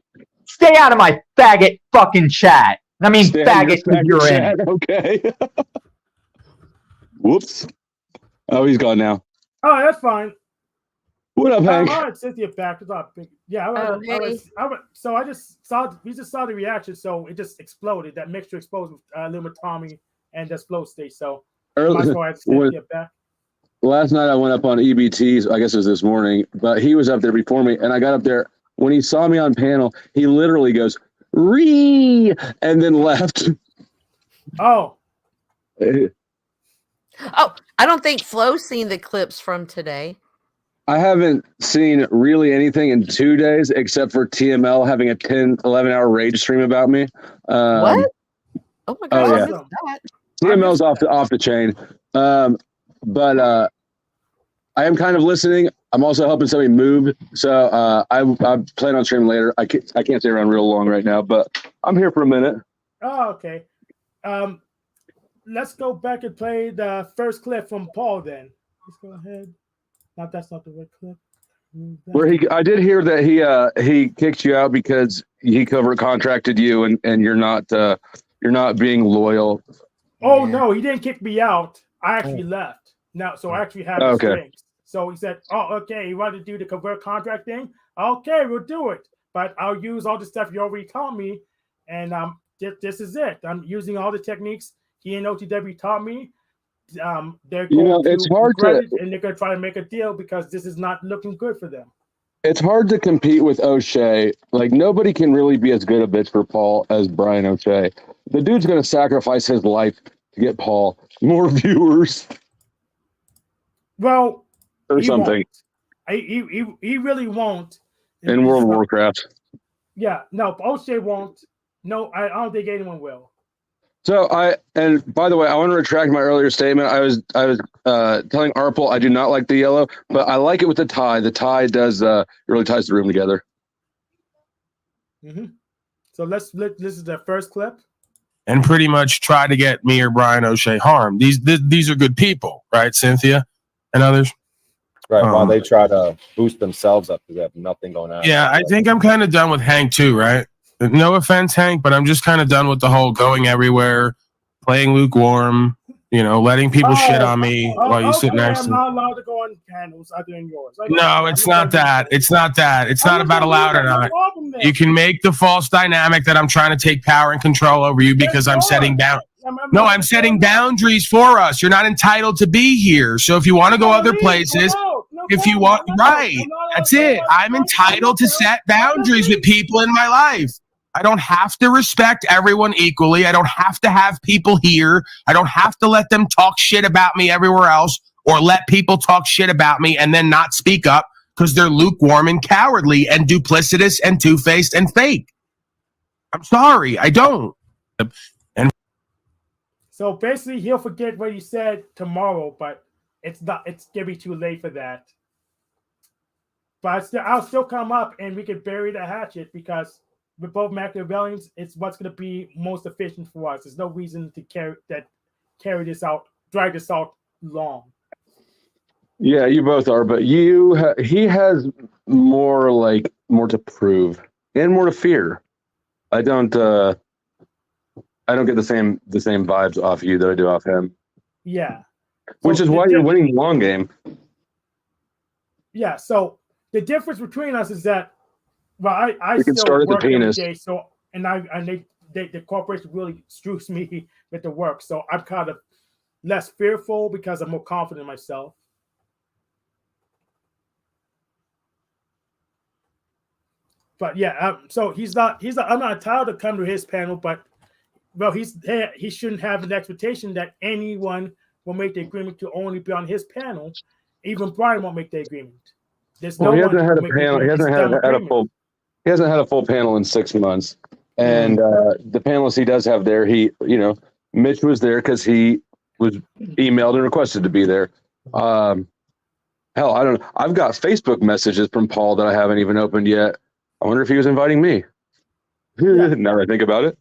Stay out of my faggot fucking chat. I mean, faggot because you're in. Okay. Whoops. Oh, he's gone now. Oh, that's fine. What up, Hank? I had Cynthia back. Yeah. So we just saw the reaction. So it just exploded. That mixture exploded with Luma Tommy and this Flow State. So last night I went up on EBTs. I guess it was this morning, but he was up there before me, and I got up there. When he saw me on panel, he literally goes, "Ree," and then left. Oh. I don't think Flo's seen the clips from today. I haven't seen really anything in 2 days except for TML having a 11-hour rage stream about me. What? Oh my God! Oh, yeah. TML's off the chain. But I am kind of listening. I'm also helping somebody move. So I plan on streaming later. I can't stay around real long right now, but I'm here for a minute. Oh, okay. Let's go back and play the first clip from Paul then. Let's go ahead. No, that's not the right clip. Where I did hear that he kicked you out because he covert contracted you and you're not being loyal. Oh no, he didn't kick me out. I actually left. Now, so I actually have the strings. So he said, "Oh, okay, you want to do the covert contract thing? Okay, we'll do it. But I'll use all the stuff you already taught me, and this is it. I'm using all the techniques he and OTW taught me. They're going it's hard to, and they're going to try to make a deal because this is not looking good for them. It's hard to compete with O'Shea. Like, nobody can really be as good a bitch for Paul as Bryan O'Shea. The dude's going to sacrifice his life to get Paul more viewers. Well, or something. He really won't. In World of Warcraft. Yeah, no, O'Shea won't. No, I don't think anyone will. So and by the way, I want to retract my earlier statement. I was telling Arpel I do not like the yellow, but I like it with the tie. The tie does really ties the room together. Mm-hmm. So this is the first clip. And pretty much try to get me or Bryan O'Shea harmed. These are good people, right, Cynthia and others? Right, while they try to boost themselves up because they have nothing going on. Yeah, I think I'm kind of done with Hank too, right? No offense, Hank, but I'm just kind of done with the whole going everywhere, playing lukewarm, letting people shit on me while you sit next to me. I'm not allowed to go on panels other than yours. No, it's not that. It's not that. It's not about allowed or not. You can make the false dynamic that I'm trying to take power and control over you because I'm setting down. No, I'm setting boundaries for us. You're not entitled to be here. So if you want to go other places, if you want, right, that's it. I'm entitled to set boundaries with people in my life. I don't have to respect everyone equally. I don't have to have people here. I don't have to let them talk shit about me everywhere else or let people talk shit about me and then not speak up because they're lukewarm and cowardly and duplicitous and two-faced and fake. I'm sorry. I don't. And so basically he'll forget what he said tomorrow, but it's gonna be too late for that. But I'll still come up and we can bury the hatchet because with both Machiavellians, it's what's going to be most efficient for us. There's no reason to carry this out, drag this out long. Yeah, you both are, but he has more to prove and more to fear. I don't get the same vibes off you that I do off him. Yeah, which is why you're winning the long game. Yeah, so the difference between us is that. Well, I still start at work the penis. Every day, so the corporation really screws me with the work. So I'm kind of less fearful because I'm more confident in myself. But yeah, so I'm not entitled to come to his panel, but well, he shouldn't have an expectation that anyone will make the agreement to only be on his panel. Even Bryan won't make the agreement. There's no he one hasn't had a make the panel. He agreement. hasn't had a full. He hasn't had a full panel in 6 months. And the panelists he does have there, Mitch was there because he was emailed and requested to be there. Hell, I don't know. I've got Facebook messages from Paul that I haven't even opened yet. I wonder if he was inviting me. Yeah. Now that I think about it.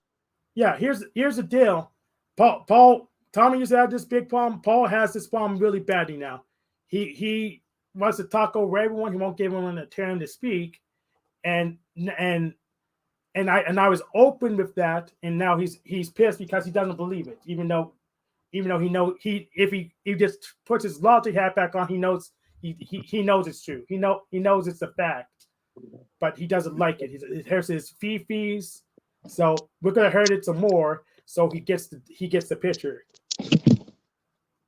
Yeah, here's the deal. Tommy used to have this big problem. Paul has this problem really badly now. He wants to talk over everyone. He won't give anyone a turn to speak. And I was open with that, and now he's pissed because he doesn't believe it, even though he knows if he just puts his logic hat back on, he knows it's true. He knows it's a fact, but he doesn't like it. It hurts his fees, so we're gonna hurt it some more. So he gets the picture.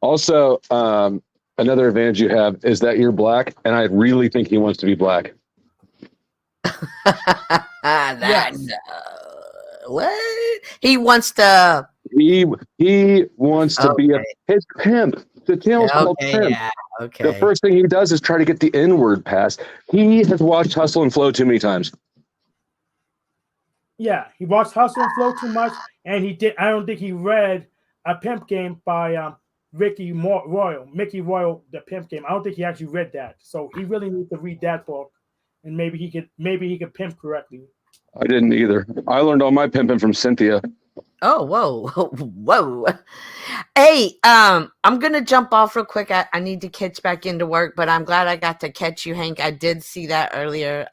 Also, another advantage you have is that you're black, and I really think he wants to be black. What he wants to? He wants to be his pimp. The channel's called Pimp. Yeah, okay. The first thing he does is try to get the N-word passed. He has watched Hustle and Flow too many times. Yeah, he watched Hustle and Flow too much, and he did. I don't think he read A Pimp Game by Mickey Royal, the Pimp Game. I don't think he actually read that. So he really needs to read that book, and maybe he could pimp correctly. I didn't either. I learned all my pimping from Cynthia. Oh, whoa. Hey, I'm gonna jump off real quick. I need to catch back into work, but I'm glad I got to catch you, Hank. I did see that earlier.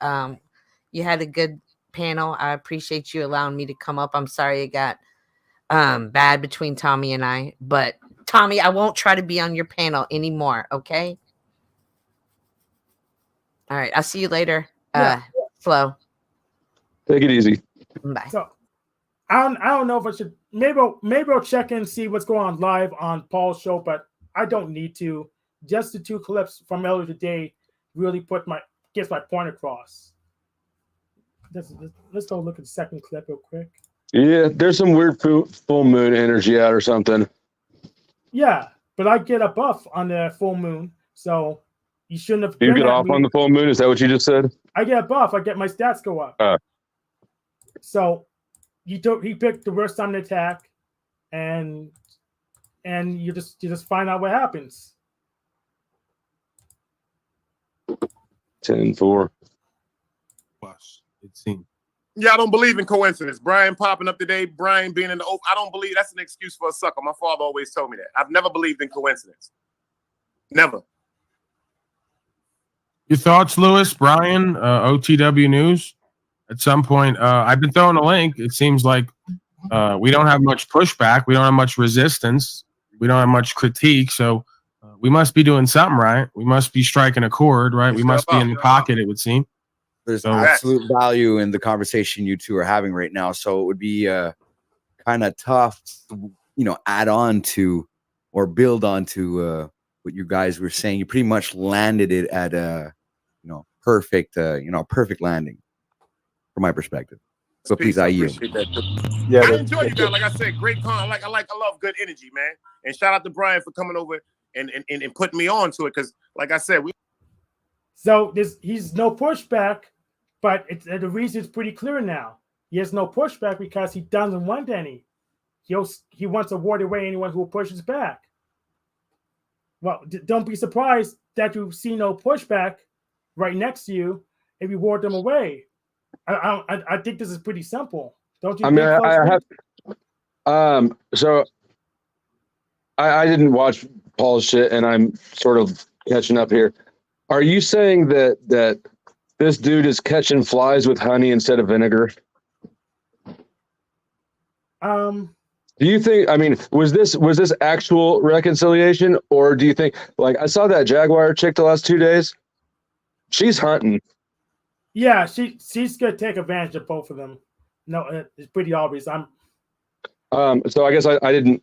You had a good panel. I appreciate you allowing me to come up. I'm sorry it got bad between Tommy and I, but Tommy, I won't try to be on your panel anymore. Okay. All right. I'll see you later. Flo. Take it easy. Bye. So I don't know if I should. Maybe I'll check in and see what's going on live on Paul's show, but I don't need to. Just the 2 clips from earlier today really gets my point across. Let's go look at the second clip real quick. Yeah, there's some weird full moon energy out or something. Yeah, but I get a buff on the full moon, so you shouldn't have. You get off on the full moon? Is that what you just said? I get a buff. I get my stats go up. So he picked the worst time to attack, and you just find out what happens. 10-4. Plus, it seems. Yeah, I don't believe in coincidence. Bryan popping up today, Bryan being in the open. I don't believe that's an excuse for a sucker. My father always told me that. I've never believed in coincidence. Never. Your thoughts, Lewis, Bryan, OTW News? At some point, I've been throwing a link. It seems like we don't have much pushback. We don't have much resistance. We don't have much critique. So we must be doing something right. We must be striking a chord, right? We must be in the pocket, it would seem. There's absolute value in the conversation you two are having right now. So it would be kind of tough to, add on to or build on to what you guys were saying. You pretty much landed it at a, perfect landing from my perspective. So please, I yield. Yeah, I enjoy you guys. Like I said, great con. I love good energy, man. And shout out to Bryan for coming over and putting me on to it. Because, like I said, So he's no pushback, but the reason is pretty clear now. He has no pushback because he doesn't want any. He wants to ward away anyone who pushes back. Well, don't be surprised that you see no pushback right next to you if you ward them away. I think this is pretty simple. Don't you? So I didn't watch Paul's shit, and I'm sort of catching up here. Are you saying that this dude is catching flies with honey instead of vinegar? Do you think? I mean, was this actual reconciliation, or do you think? Like, I saw that Jaguar chick the last 2 days. She's hunting. Yeah, she's gonna take advantage of both of them. No, it's pretty obvious. So I guess I didn't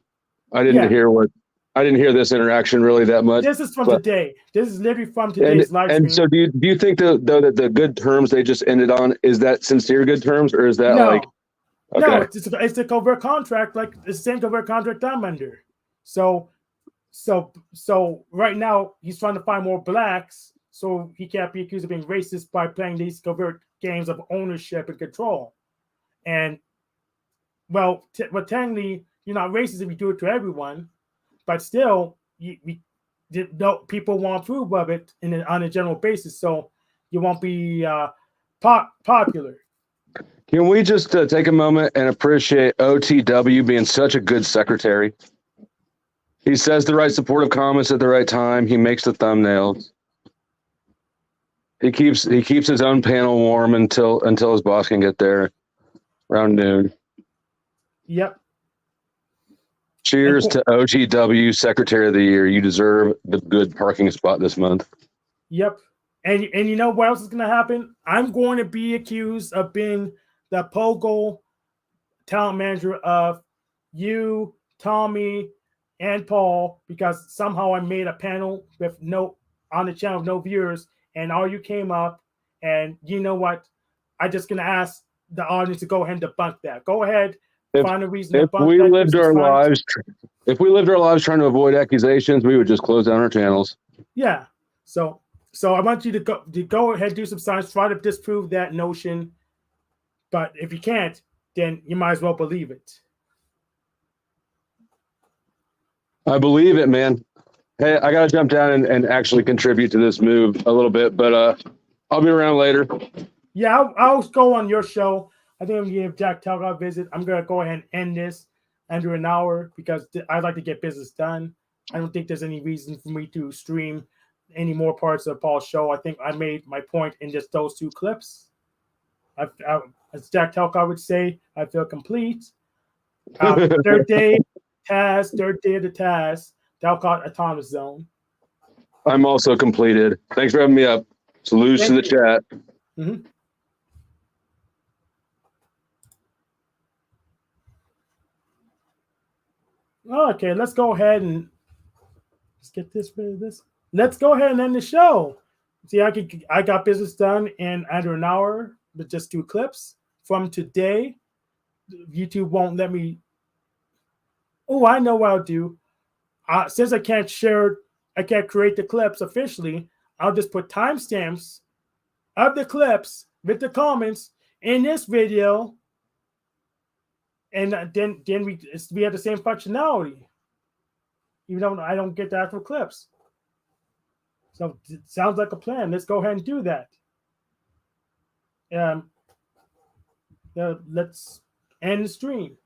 hear this interaction really that much. This is from today. This is literally from today's live stream. And so do you think though that the good terms they just ended on, is that sincere good terms, or is that Okay. No, it's a covert contract, like it's the same covert contract I'm under. So right now he's trying to find more blacks, so he can't be accused of being racist by playing these covert games of ownership and control. And well, technically you're not racist if you do it to everyone, but still, people won't approve of it on a general basis, so you won't be popular. Can we just take a moment and appreciate OTW being such a good secretary? He says the right supportive comments at the right time. He makes the thumbnails. He keeps his own panel warm until his boss can get there around noon. Yep. Cheers to OTW Secretary of the Year. You deserve the good parking spot this month. Yep. And you know what else is going to happen? I'm going to be accused of being the Pogo talent manager of you, Tommy, and Paul, because somehow I made a panel with on the channel with no viewers, and all you came up, and you know what? I'm just going to ask the audience to go ahead and debunk that. Go ahead. Find a reason if we lived our lives trying to avoid accusations, we would just close down our channels. Yeah. So I want you to go ahead, do some science, try to disprove that notion. But if you can't, then you might as well believe it. I believe it, man. Hey, I gotta jump down and actually contribute to this move a little bit, but I'll be around later. Yeah, I'll go on your show. I think I'm going to give Jack Talcott a visit. I'm going to go ahead and end this under an hour because I'd like to get business done. I don't think there's any reason for me to stream any more parts of Paul's show. I think I made my point in just those two clips. As Jack Talcott would say, I feel complete. Third day of the task, Talcott Autonomous Zone. I'm also completed. Thanks for having me up. Salutes to the chat. Mm-hmm. Okay, let's go ahead and let's get rid of this. Let's go ahead and end the show. See, I got business done in under an hour with just 2 clips from today. YouTube won't let me. Oh, I know what I'll do. Since I can't create the clips officially, I'll just put timestamps of the clips with the comments in this video. And then we have the same functionality, even though I don't get the actual clips. So it sounds like a plan. Let's go ahead and do that. Let's end the stream.